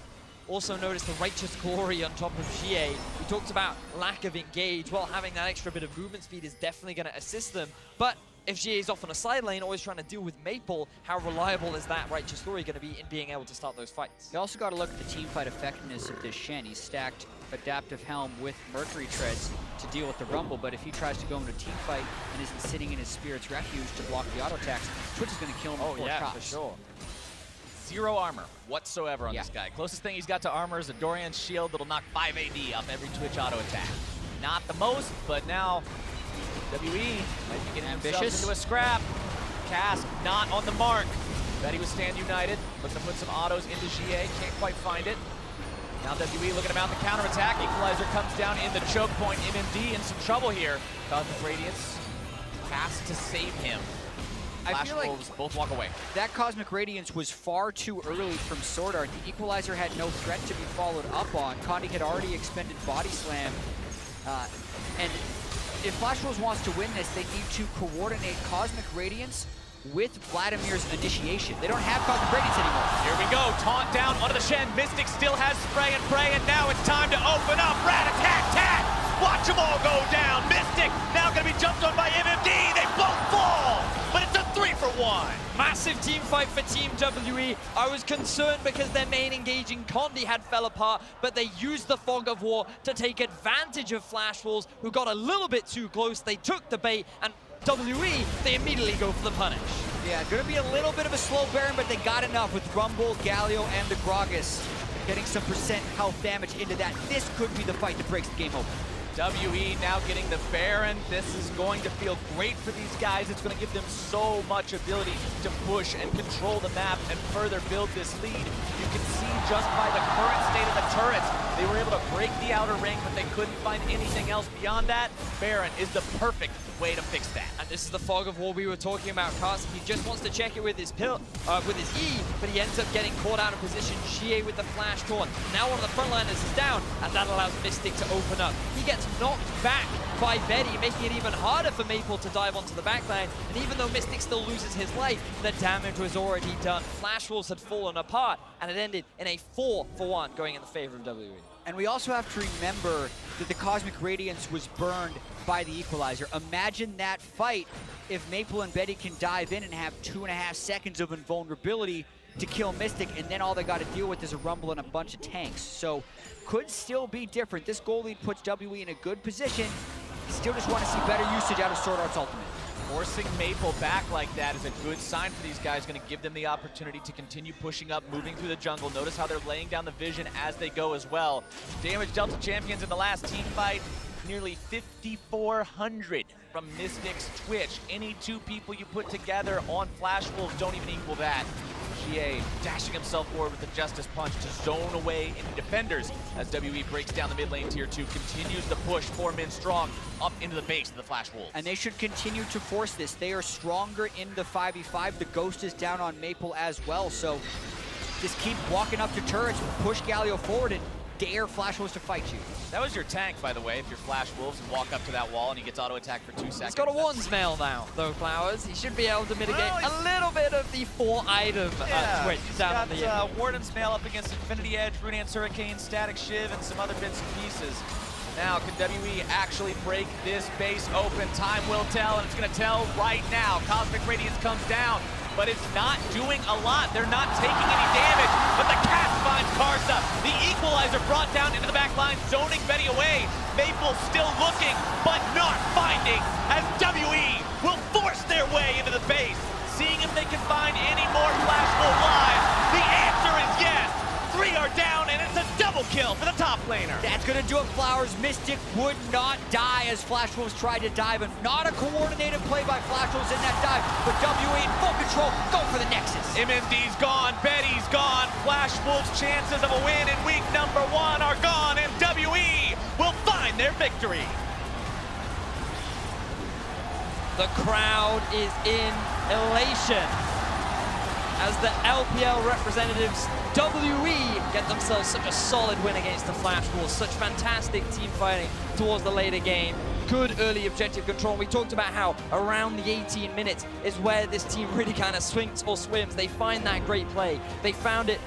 Also notice the Righteous Glory on top of Xiye. We talked about lack of engage. Well, having that extra bit of movement speed is definitely going to assist them. But if Xiye is off on a side lane, always trying to deal with Maple, how reliable is that Righteous Glory going to be in being able to start those fights? You also got to look at the team fight effectiveness of this Shen. He's stacked Adaptive Helm with Mercury Treads to deal with the Rumble, but if he tries to go into a team fight and isn't sitting in his Spirit's Refuge to block the auto attacks, Twitch is going to kill him before yeah, tops. for sure. Zero armor whatsoever on this guy. Closest thing he's got to armor is a Dorian's shield that'll knock 5 AD off every Twitch auto attack. Not the most, but now WE might be getting themselves into a scrap. Cask not on the mark. Vedius stand united, looking to put some autos into Xiye, can't quite find it. Now WE looking to mount the counterattack. Equalizer comes down in the choke point. MMD in some trouble here. Cosmic Radiance has to save him. I feel like Wolves both walk away. that Cosmic Radiance was far too early from SwordArt. The Equalizer had no threat to be followed up on. Condi had already expended Body Slam. And if Flash Wolves wants to win this, they need to coordinate Cosmic Radiance with Vladimir's initiation. They don't have Cosmic Radiance anymore. Here we go, taunt down onto the Shen. Mystic still has spray and pray, and now it's time to open up. Rat-a-tat-tat! Watch them all go down. Mystic now gonna be jumped on by MMD. They both fall, but it's a 3-for-1. Massive team fight for Team WE. I was concerned because their main engaging Condi had fell apart, but they used the Fog of War to take advantage of Flash Wolves, who got a little bit too close. They took the bait, and WE, they immediately go for the punish. Yeah, gonna be a little bit of a slow Baron, but they got enough with Rumble, Galio, and the Gragas getting some percent health damage into that. This could be the fight that breaks the game open. WE now getting the Baron. This is going to feel great for these guys. It's going to give them so much ability to push and control the map and further build this lead. You can see just by the current state of the turrets, they were able to break the outer ring, but they couldn't find anything else beyond that. Baron is the perfect way to fix that. And this is the Fog of War we were talking about. Karsa, he just wants to check it with his with his E, but he ends up getting caught out of position. Xiye with the flash taunt. Now one of the frontliners is down, and that allows Mystic to open up. He gets knocked back by Vedi, making it even harder for Maple to dive onto the backline. And even though Mystic still loses his life, the damage was already done. Flash Wolves had fallen apart, and it ended in a 4-for-1 going in the favor of WE. And we also have to remember that the Cosmic Radiance was burned by the Equalizer. Imagine that fight if Maple and Betty can dive in and have 2.5 seconds of invulnerability to kill Mystic, and then all they got to deal with is a Rumble and a bunch of tanks. So could still be different. This goal lead puts WE in a good position. Still just want to see better usage out of SwordArt's ultimate. Forcing Maple back like that is a good sign for these guys. Going to give them the opportunity to continue pushing up, moving through the jungle. Notice how they're laying down the vision as they go as well. Damage dealt to champions in the last team fight, nearly 5,400 from Mystic's Twitch. Any two people you put together on Flash Wolves don't even equal that. Xiye dashing himself forward with the Justice Punch to zone away any defenders as WE breaks down the mid lane tier 2, continues the push 4 men strong up into the base of the Flash Wolves. And they should continue to force this. They are stronger in the 5v5. The Ghost is down on Maple as well, so just keep walking up to turrets, push Galio forward, and dare Flash Wolves to fight you. That was your tank, by the way, if you're Flash Wolves and walk up to that wall and he gets auto-attack for 2 seconds. He's got a Warden's Mail now, though, Flowers. He should be able to mitigate a little bit of the 4-item twitch down on the end. Warden's Mail up against Infinity Edge, Runeance Hurricane, Static Shiv, and some other bits and pieces. Now, can WE actually break this base open? Time will tell, and it's going to tell right now. Cosmic Radiance comes down, but it's not doing a lot. They're not taking any damage, but the cast finds Karsa. The Equalizer brought down into the back line, zoning Betty away. Maple still looking, but not finding, as WE will force their way into the base, seeing if they can find any more Flash Wolf lives. The answer is yes. 3 are down, and it's a double kill for the top laner. That's gonna do it, Flowers. Mystic would not die as Flash Wolves tried to dive, and not a coordinated play by Flash Wolves in that dive, but WE in full control, go for the Nexus. MMD's gone, Betty's gone, Flash Wolves' chances of a win in week number 1 are gone, and WE will find their victory. The crowd is in elation as the LPL representatives, WE, get themselves such a solid win against the Flash Wolves. Such fantastic team fighting towards the later game. Good early objective control. We talked about how around the 18 minutes is where this team really kind of swings or swims. They find that great play. They found it.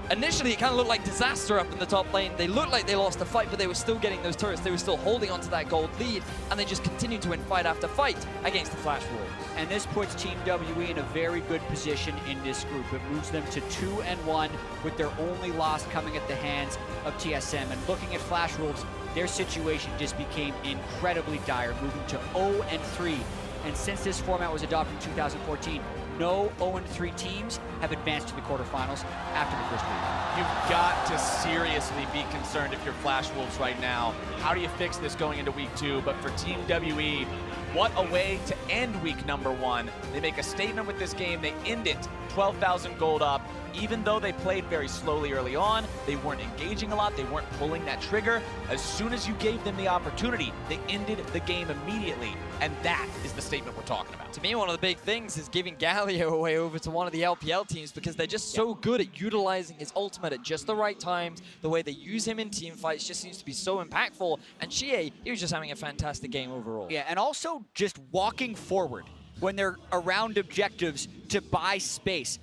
Initially, it kind of looked like disaster up in the top lane. They looked like they lost the fight, but they were still getting those turrets. They were still holding onto that gold lead, and they just continued to win fight after fight against the Flash Wolves. And this puts Team WE in a very good position in this group. It moves them to 2-1 with their only loss coming at the hands of TSM. And looking at Flash Wolves, their situation just became incredibly dire, moving to 0-3. And since this format was adopted in 2014, no 0-3 teams have advanced to the quarterfinals after the first week. You've got to seriously be concerned if you're Flash Wolves right now. How do you fix this going into week 2? But for Team WE, what a way to end week number 1. They make a statement with this game. They end it 12,000 gold up. Even though they played very slowly early on, they weren't engaging a lot, they weren't pulling that trigger. As soon as you gave them the opportunity, they ended the game immediately. And that is the statement we're talking about. To me, one of the big things is giving Galio away over to one of the LPL teams because they're just so good at utilizing his ultimate at just the right times. The way they use him in team fights just seems to be so impactful. And Xiye, he was just having a fantastic game overall. Yeah, and also just walking forward when they're around objectives to buy space.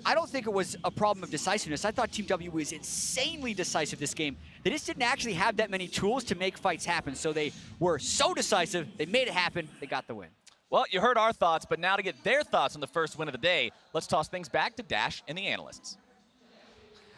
I don't think it was a problem of decisiveness. I thought Team W was insanely decisive this game. They just didn't actually have that many tools to make fights happen, so they were so decisive, they made it happen, they got the win. Well, you heard our thoughts, but now to get their thoughts on the first win of the day, let's toss things back to Dash and the analysts.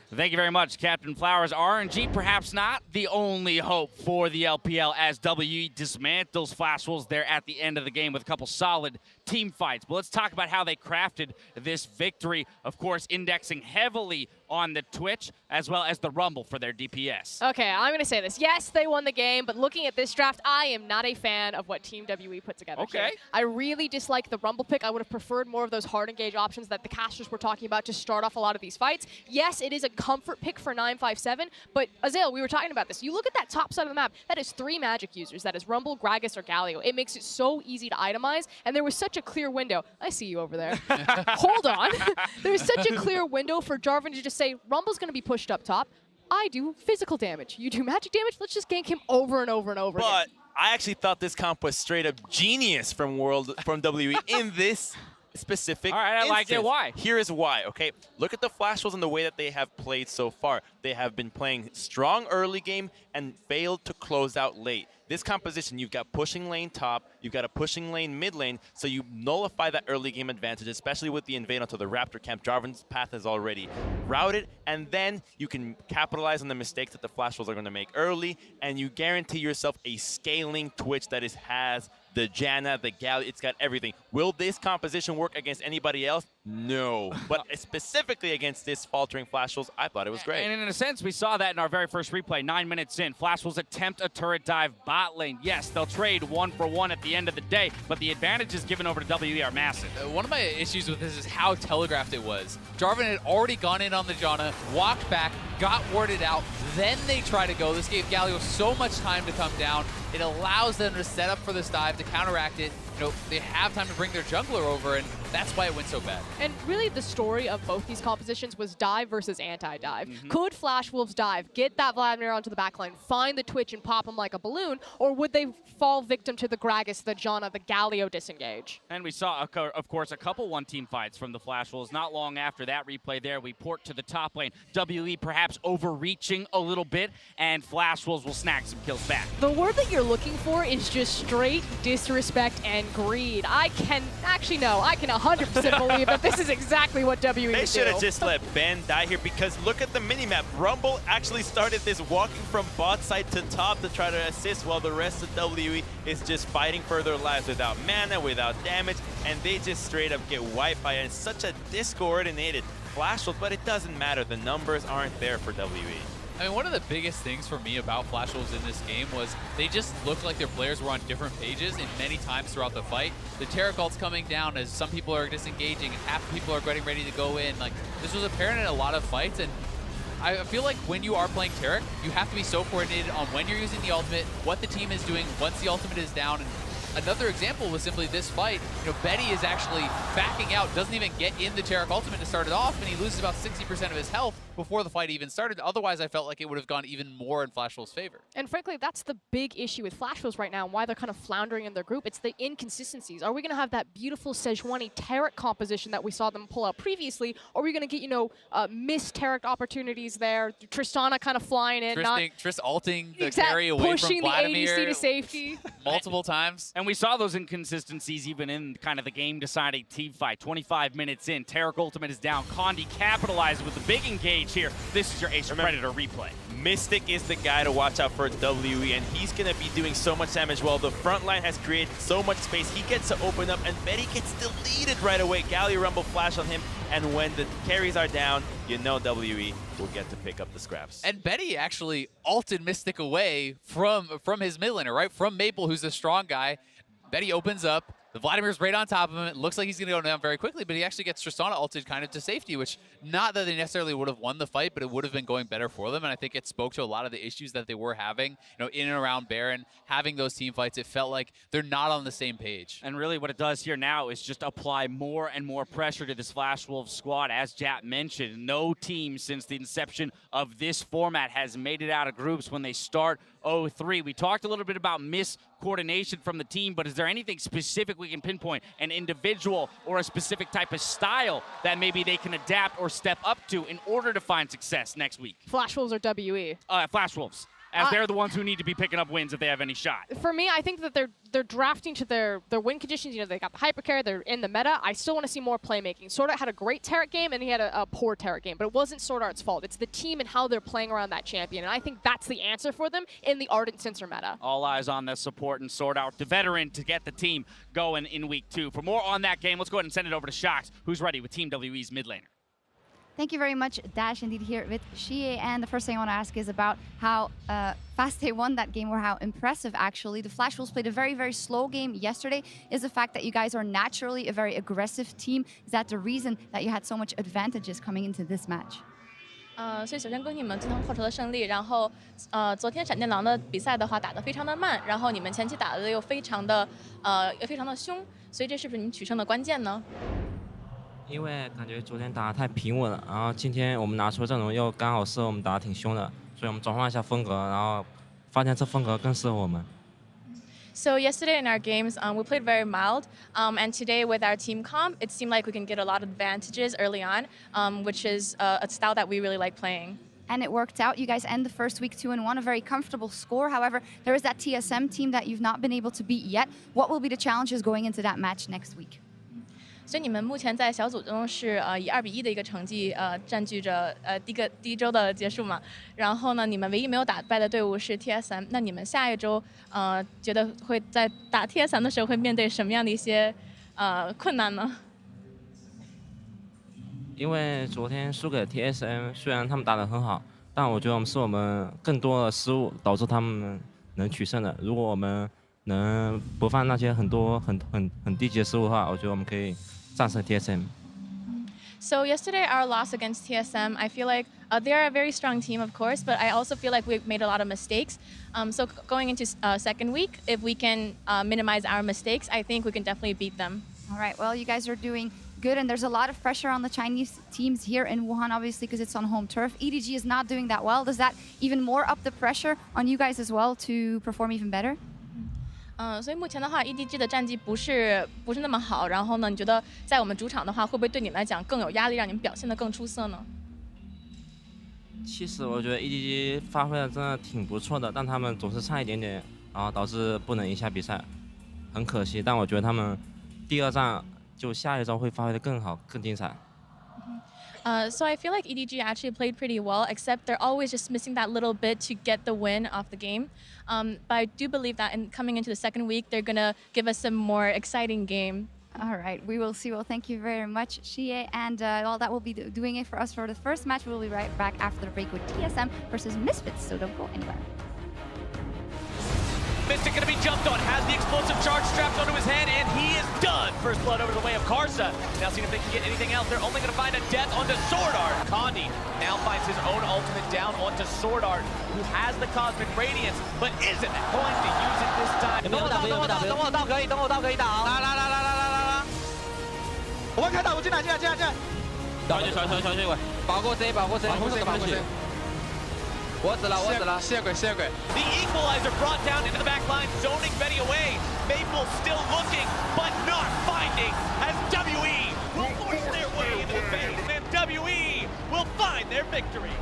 Thank you very much, Captain Flowers. RNG perhaps not the only hope for the LPL as WE dismantles Flash Wolves there at the end of the game with a couple solid team fights. But let's talk about how they crafted this victory, of course, indexing heavily on the Twitch as well as the Rumble for their DPS. Okay, I'm going to say this. Yes, they won the game, but looking at this draft, I am not a fan of what Team WE put together. Okay. Here. I really dislike the Rumble pick. I would have preferred more of those hard engage options that the casters were talking about to start off a lot of these fights. Yes, it is a comfort pick for 957, but Azale, we were talking about this. You look at that top side of the map, that is 3 magic users. That is Rumble, Gragas, or Galio. It makes it so easy to itemize, and there was such a clear window. I see you over there. Hold on. There was such a clear window for Jarvan to just say, Rumble's going to be pushed up top. I do physical damage. You do magic damage. Let's just gank him over and over and over again. But I actually thought this comp was straight up genius from WE in this specific All right, I like it. Why? Here is why, okay? Look at the Flash Wolves and the way that they have played so far. They have been playing strong early game and failed to close out late. This composition, you've got pushing lane top, you've got a pushing lane mid lane, so you nullify that early game advantage, especially with the invade onto the Raptor camp. Jarvan's path is already routed, and then you can capitalize on the mistakes that the Flash Wolves are going to make early, and you guarantee yourself a scaling Twitch that has the Janna, the Galio, it's got everything. Will this composition work against anybody else? No. But specifically against this faltering Flash Wolves, I thought it was great. And in a sense, we saw that in our very first replay, 9 minutes in. Flash Wolves attempt a turret dive bot lane. Yes, they'll trade 1-for-1 at the end of the day, but the advantages given over to WE are massive. One of my issues with this is how telegraphed it was. Jarvan had already gone in on the Janna, walked back, got warded out, then they try to go. This gave Galio so much time to come down. It allows them to set up for this dive, to counteract it. You know, they have time to bring their jungler over, and that's why it went so bad. And really the story of both these compositions was dive versus anti-dive. Could Flash Wolves dive, get that Vladimir onto the backline, find the Twitch and pop him like a balloon, or would they fall victim to the Gragas, the Janna, the Galio disengage? And we saw, of course, a couple one-team fights from the Flash Wolves. Not long after that replay there, we port to the top lane. WE perhaps overreaching a little bit, and Flash Wolves will snag some kills back. The word that you're looking for is just straight disrespect and greed. I can 100% believe that this is exactly what WE They would should have do. just let Ben die here, because look at the minimap. Rumble actually started this walking from bot side to top to try to assist, while the rest of WE is just fighting for their lives without mana, without damage, and they just straight up get wiped by such a discoordinated Flash Wolf. But it doesn't matter. The numbers aren't there for WE. I mean, one of the biggest things for me about Flash Wolves in this game was they just looked like their players were on different pages, and many times throughout the fight, the Taric ult's coming down as some people are disengaging and half the people are getting ready to go in. Like, this was apparent in a lot of fights, and I feel like when you are playing Taric, you have to be so coordinated on when you're using the ultimate, what the team is doing once the ultimate is down. And another example was simply this fight. You know, Vedi is actually backing out, doesn't even get in the Taric ultimate to start it off, and he loses about 60% of his health before the fight even started. Otherwise, I felt like it would have gone even more in Flash Wolves' favor. And frankly, that's the big issue with Flash Wolves right now and why they're kind of floundering in their group. It's the inconsistencies. Are we going to have that beautiful Sejuani Taric composition that we saw them pull out previously, or are we going to get, you know, missed Taric opportunities there? Tristana kind of flying in, Triss ulting the carry away pushing from Vladimir the ADC to safety multiple times. And we saw those inconsistencies even in kind of the game-deciding team fight. 25 minutes in, Taric ultimate is down. Condi capitalizes with the big engage here. This is your Ace Predator replay. Mystic is the guy to watch out for WE, and he's going to be doing so much damage while the front line has created so much space. He gets to open up, and Vedi gets deleted right away. Galio Rumble flash on him, and when the carries are down, you know WE will get to pick up the scraps. And Vedi actually ulted Mystic away from his mid laner, right? From Maple, who's a strong guy. Vedi opens up. The Vladimir's right on top of him. It looks like he's going to go down very quickly, but he actually gets Tristana ulted kind of to safety, which not that they necessarily would have won the fight, but it would have been going better for them. And I think it spoke to a lot of the issues that they were having, you know, in and around Baron, having those team fights. It felt like they're not on the same page. And really what it does here now is just apply more and more pressure to this Flash Wolves squad. As Jatt mentioned, no team since the inception of this format has made it out of groups when they start 0-3. We talked a little bit about miscoordination from the team, but is there anything specific we can pinpoint, an individual or a specific type of style that maybe they can adapt or step up to in order to find success next week? Flash Wolves or WE? Flash Wolves, as they're the ones who need to be picking up wins if they have any shot. For me, I think that they're drafting to their win conditions. You know, they got the hypercarry, they're in the meta. I still want to see more playmaking. SwordArt had a great Taric game, and he had a poor Taric game, but it wasn't SwordArt's fault. It's the team and how they're playing around that champion, and I think that's the answer for them in the Ardent Sensor meta. All eyes on the support and SwordArt, the veteran, to get the team going in week 2. For more on that game, let's go ahead and send it over to Shox, who's ready with Team WE's mid laner. Thank you very much, Dash. Indeed, here with Xiye. And the first thing I want to ask is about how fast they won that game, or how impressive, actually. The Flash Wolves played a very, very slow game yesterday. Is the fact that you guys are naturally a very aggressive team, is that the reason that you had so much advantages coming into this match? 所以首先恭喜你们这场获得的胜利。然后，昨天闪电狼的比赛的话打得非常的慢，然后你们前期打得又非常的凶，所以这是不是你们取胜的关键呢？ 因为感觉昨天打得太平稳了，然后今天我们拿出的阵容又刚好适合我们打得挺凶的，所以我们转换一下风格，然后发现这风格更适合我们。 So yesterday in our games, we played very mild, and today with our team comp, it seemed like we can get a lot of advantages early on, which is a style that we really like playing. And it worked out. You guys end the first week 2-1, a very comfortable score. However, there is that TSM team that you've not been able to beat yet. What will be the challenges going into that match next week? 所以你们目前在小组中是以2-1的一个成绩占据着第一周的结束嘛，然后呢，你们唯一没有打败的队伍是 TSM， 那你们下一周觉得会在打 TSM 的时候会面对什么样的一些困难呢？因为昨天输给 TSM， 虽然他们打得很好，但我觉得是我们更多的失误导致他们能取胜的。如果我们能不犯那些很低级的失误的话，我觉得我们可以 So yesterday, our loss against TSM, I feel like they're a very strong team, of course, but I also feel like we've made a lot of mistakes. So going into second week, if we can minimize our mistakes, I think we can definitely beat them. All right, well, you guys are doing good, and there's a lot of pressure on the Chinese teams here in Wuhan, obviously, because it's on home turf. EDG is not doing that well. Does that even more up the pressure on you guys as well to perform even better? 所以目前的话 ，EDG 的战绩不是那么好。然后呢，你觉得在我们主场的话，会不会对你们来讲更有压力，让你们表现得更出色呢？其实我觉得 EDG 发挥的真的挺不错的，但他们总是差一点点，然后导致不能赢下比赛，很可惜。但我觉得他们第二战就下一周会发挥得更好、更精彩。 So I feel like EDG actually played pretty well, except they're always just missing that little bit to get the win off the game. But I do believe that in coming into the second week, they're going to give us a more exciting game. All right, we will see. Well, thank you very much, Xiye. And well, that will be doing it for us for the first match. We'll be right back after the break with TSM versus Misfits, so don't go anywhere. Mystic gonna be jumped on, has the explosive charge strapped onto his head, and he is done. First blood over the way of Karsa. Now seeing if they can get anything else. They're only gonna find a death onto SwordArt. Condi now finds his own ultimate down onto SwordArt, who has the Cosmic Radiance, but isn't going to use it this time. 等我到可以打。来，我们开打，我进来。小保过 C， 我死了。谢鬼。 The equalizer brought down into the back line, zoning Betty away. Maple still looking, but not finding, as WE will force their way into the phase, and WE will find their victory.